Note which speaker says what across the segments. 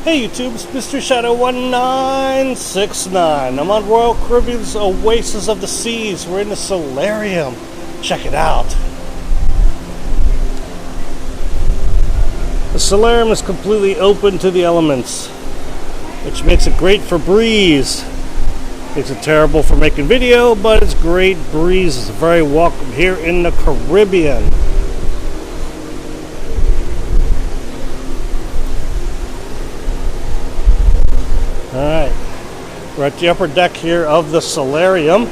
Speaker 1: Hey YouTube, it's Mr. Shadow 1969. I'm on Royal Caribbean's Oasis of the Seas. We're in the Solarium. Check it out. The Solarium is completely open to the elements, which makes it great for breeze. Makes it terrible for making video, but it's great breeze. It's very welcome here in the Caribbean. Alright, we're at the upper deck here of the Solarium.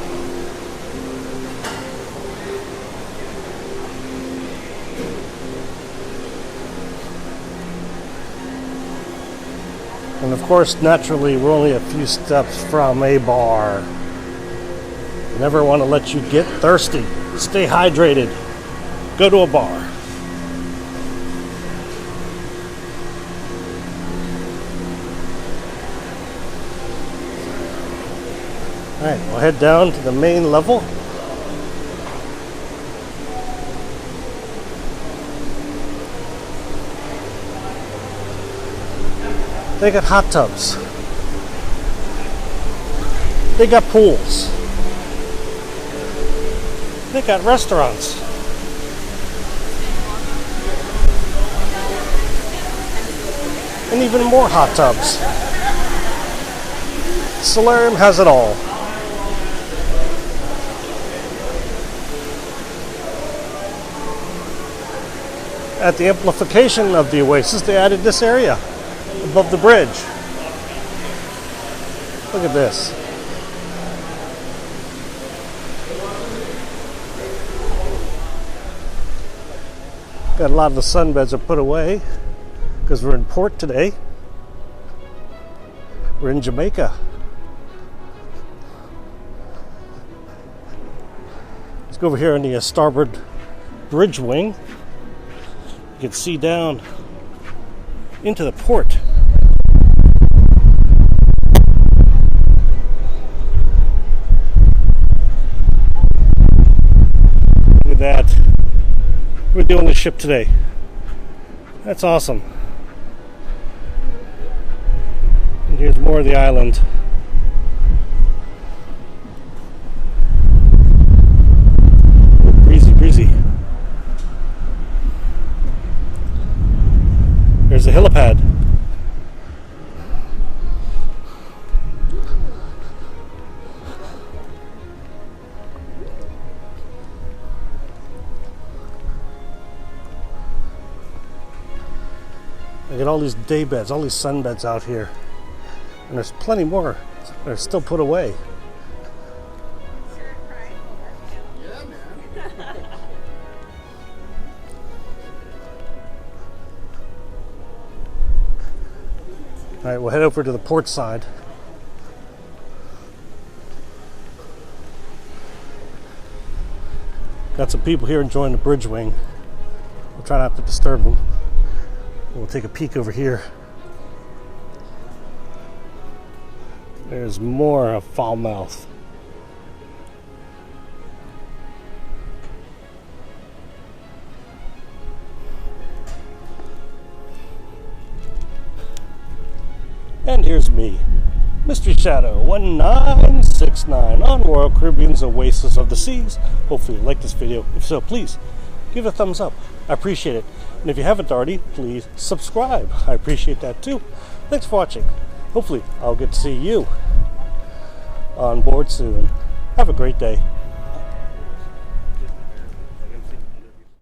Speaker 1: And of course, naturally, we're only a few steps from a bar. Never want to let you get thirsty. Stay hydrated. Go to a bar. Alright, we'll head down to the main level. They got hot tubs. They got pools. They got restaurants. And even more hot tubs. Solarium has it all. At the amplification of the Oasis, they added this area above the bridge. Look at this. Got a lot of the sunbeds are put away because we're in port today. We're in Jamaica. Let's go over here on the starboard bridge wing. You can see down into the port. Look at that. We're the only ship today. That's awesome. And here's more of the island. Breezy, breezy. There's a helipad. I got all these day beds, all these sun beds out here. And there's plenty more that are still put away. Alright, we'll head over to the port side. Got some people here enjoying the bridge wing. We'll try not to disturb them. We'll take a peek over here. There's more of Falmouth. And here's me, Mystery Shadow 1969 on Royal Caribbean's Oasis of the Seas. Hopefully you like this video. If so, please give it a thumbs up. I appreciate it. And if you haven't already, please subscribe. I appreciate that too. Thanks for watching. Hopefully I'll get to see you on board soon. Have a great day.